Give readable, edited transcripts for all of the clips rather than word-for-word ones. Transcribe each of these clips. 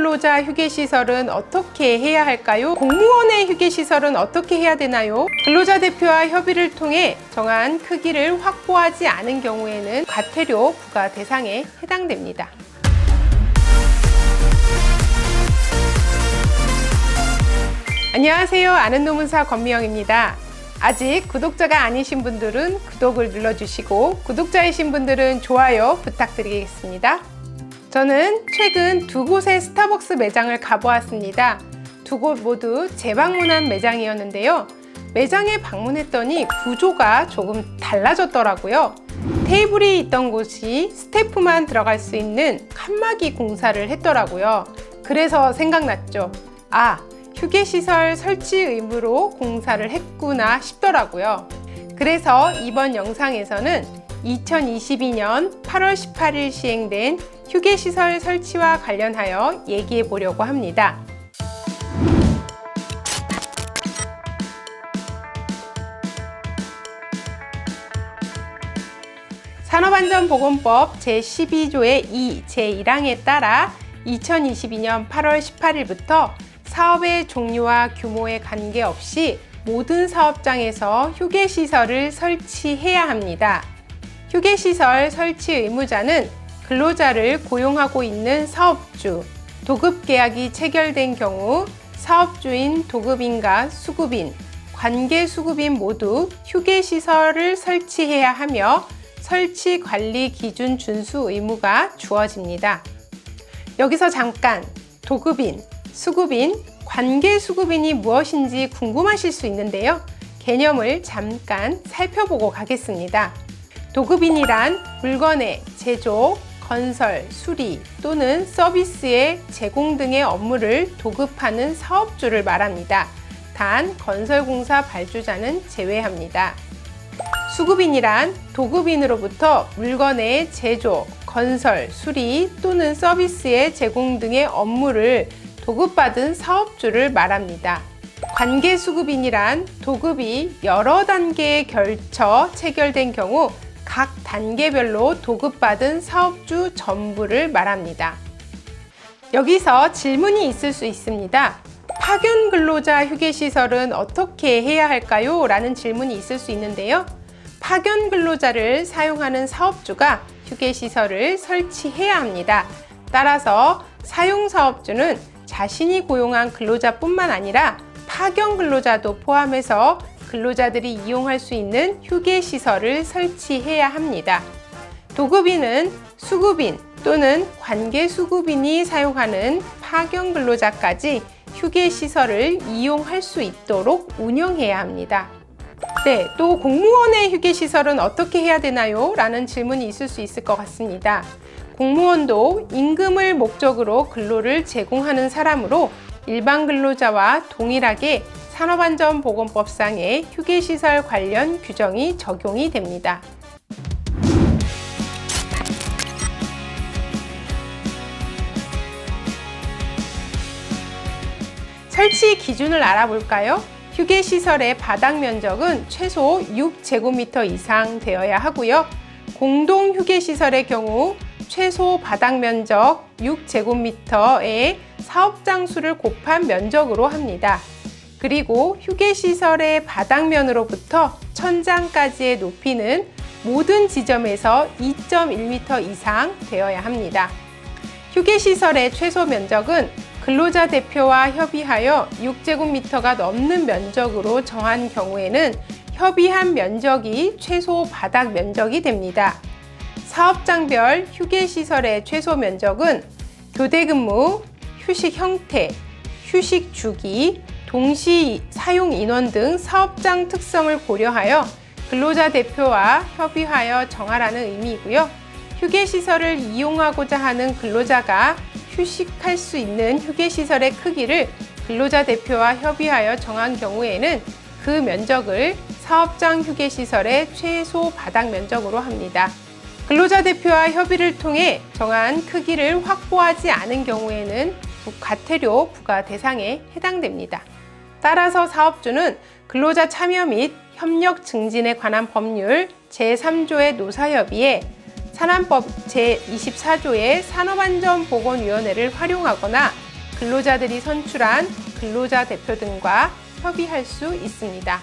근로자 휴게시설은 어떻게 해야 할까요? 공무원의 휴게시설은 어떻게 해야 되나요? 근로자 대표와 협의를 통해 정한 크기를 확보하지 않은 경우에는 과태료 부과 대상에 해당됩니다. 안녕하세요. 아는 노문사 권미영입니다. 아직 구독자가 아니신 분들은 구독을 눌러주시고 구독자이신 분들은 좋아요 부탁드리겠습니다. 저는 최근 두 곳의 스타벅스 매장을 가보았습니다. 두 곳 모두 재방문한 매장이었는데요. 매장에 방문했더니 구조가 조금 달라졌더라고요. 테이블이 있던 곳이 스태프만 들어갈 수 있는 칸막이 공사를 했더라고요. 그래서 생각났죠. 휴게시설 설치 의무로 공사를 했구나 싶더라고요. 그래서 이번 영상에서는 2022년 8월 18일 시행된 휴게시설 설치와 관련하여 얘기해 보려고 합니다. 산업안전보건법 제12조의 2, 제1항에 따라 2022년 8월 18일부터 사업의 종류와 규모에 관계없이 모든 사업장에서 휴게시설을 설치해야 합니다. 휴게시설 설치 의무자는 근로자를 고용하고 있는 사업주, 도급계약이 체결된 경우 사업주인 도급인과 수급인, 관계수급인 모두 휴게시설을 설치해야 하며 설치 관리 기준 준수 의무가 주어집니다. 여기서 잠깐 도급인, 수급인, 관계수급인이 무엇인지 궁금하실 수 있는데요. 개념을 잠깐 살펴보고 가겠습니다. 도급인이란 물건의 제조, 건설, 수리 또는 서비스의 제공 등의 업무를 도급하는 사업주를 말합니다. 단 건설공사 발주자는 제외합니다. 수급인이란 도급인으로부터 물건의 제조, 건설, 수리 또는 서비스의 제공 등의 업무를 도급받은 사업주를 말합니다. 관계수급인이란 도급이 여러 단계에 걸쳐 체결된 경우 각 단계별로 도급받은 사업주 전부를 말합니다. 여기서 질문이 있을 수 있습니다. 파견 근로자 휴게시설은 어떻게 해야 할까요? 라는 질문이 있을 수 있는데요. 파견 근로자를 사용하는 사업주가 휴게시설을 설치해야 합니다. 따라서 사용사업주는 자신이 고용한 근로자뿐만 아니라 파견 근로자도 포함해서 근로자들이 이용할 수 있는 휴게시설을 설치해야 합니다. 도급인은 수급인 또는 관계수급인이 사용하는 파견 근로자까지 휴게시설을 이용할 수 있도록 운영해야 합니다. 또 공무원의 휴게시설은 어떻게 해야 되나요? 라는 질문이 있을 수 있을 것 같습니다. 공무원도 임금을 목적으로 근로를 제공하는 사람으로 일반 근로자와 동일하게 산업안전보건법상의 휴게시설 관련 규정이 적용이 됩니다. 설치 기준을 알아볼까요? 휴게시설의 바닥 면적은 최소 6제곱미터 이상 되어야 하고요. 공동 휴게시설의 경우 최소 바닥 면적 6제곱미터에 사업장 수를 곱한 면적으로 합니다. 그리고 휴게시설의 바닥면으로부터 천장까지의 높이는 모든 지점에서 2.1m 이상 되어야 합니다. 휴게시설의 최소 면적은 근로자 대표와 협의하여 6제곱미터가 넘는 면적으로 정한 경우에는 협의한 면적이 최소 바닥 면적이 됩니다. 사업장별 휴게시설의 최소 면적은 교대근무, 휴식 형태, 휴식 주기, 동시 사용 인원 등 사업장 특성을 고려하여 근로자 대표와 협의하여 정하라는 의미이고요. 휴게시설을 이용하고자 하는 근로자가 휴식할 수 있는 휴게시설의 크기를 근로자 대표와 협의하여 정한 경우에는 그 면적을 사업장 휴게시설의 최소 바닥 면적으로 합니다. 근로자 대표와 협의를 통해 정한 크기를 확보하지 않은 경우에는 과태료 부과 대상에 해당됩니다. 따라서 사업주는 근로자 참여 및 협력 증진에 관한 법률 제3조의 노사협의에 산안법 제24조의 산업안전보건위원회를 활용하거나 근로자들이 선출한 근로자 대표 등과 협의할 수 있습니다.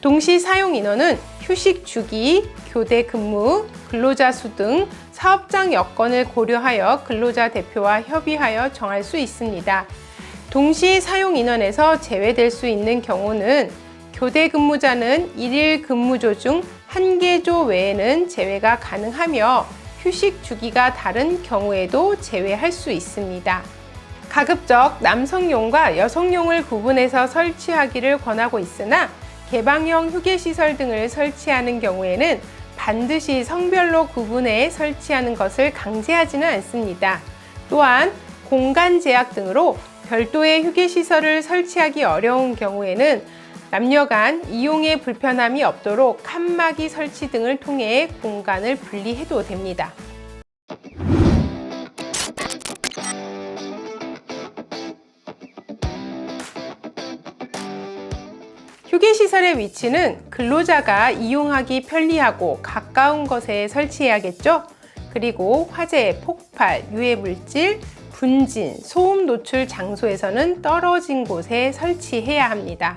동시 사용 인원은 휴식 주기, 교대 근무, 근로자 수 등 사업장 여건을 고려하여 근로자 대표와 협의하여 정할 수 있습니다. 동시 사용 인원에서 제외될 수 있는 경우는 교대 근무자는 1일 근무조 중 1개조 외에는 제외가 가능하며 휴식 주기가 다른 경우에도 제외할 수 있습니다. 가급적 남성용과 여성용을 구분해서 설치하기를 권하고 있으나 개방형 휴게시설 등을 설치하는 경우에는 반드시 성별로 구분해 설치하는 것을 강제하지는 않습니다. 또한 공간 제약 등으로 별도의 휴게시설을 설치하기 어려운 경우에는 남녀 간 이용에 불편함이 없도록 칸막이 설치 등을 통해 공간을 분리해도 됩니다. 휴게시설의 위치는 근로자가 이용하기 편리하고 가까운 곳에 설치해야겠죠? 그리고 화재, 폭발, 유해물질, 분진, 소음 노출 장소에서는 떨어진 곳에 설치해야 합니다.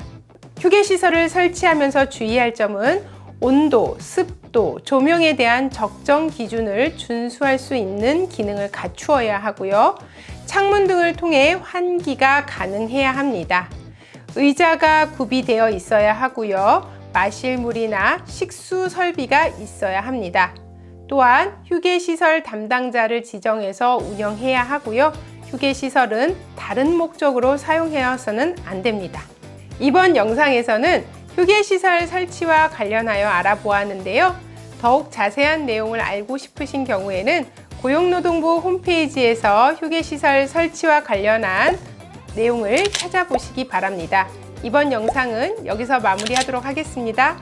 휴게시설을 설치하면서 주의할 점은 온도, 습도, 조명에 대한 적정 기준을 준수할 수 있는 기능을 갖추어야 하고요. 창문 등을 통해 환기가 가능해야 합니다. 의자가 구비되어 있어야 하고요. 마실 물이나 식수 설비가 있어야 합니다. 또한 휴게시설 담당자를 지정해서 운영해야 하고요. 휴게시설은 다른 목적으로 사용해서는 안 됩니다. 이번 영상에서는 휴게시설 설치와 관련하여 알아보았는데요. 더욱 자세한 내용을 알고 싶으신 경우에는 고용노동부 홈페이지에서 휴게시설 설치와 관련한 내용을 찾아보시기 바랍니다. 이번 영상은 여기서 마무리하도록 하겠습니다.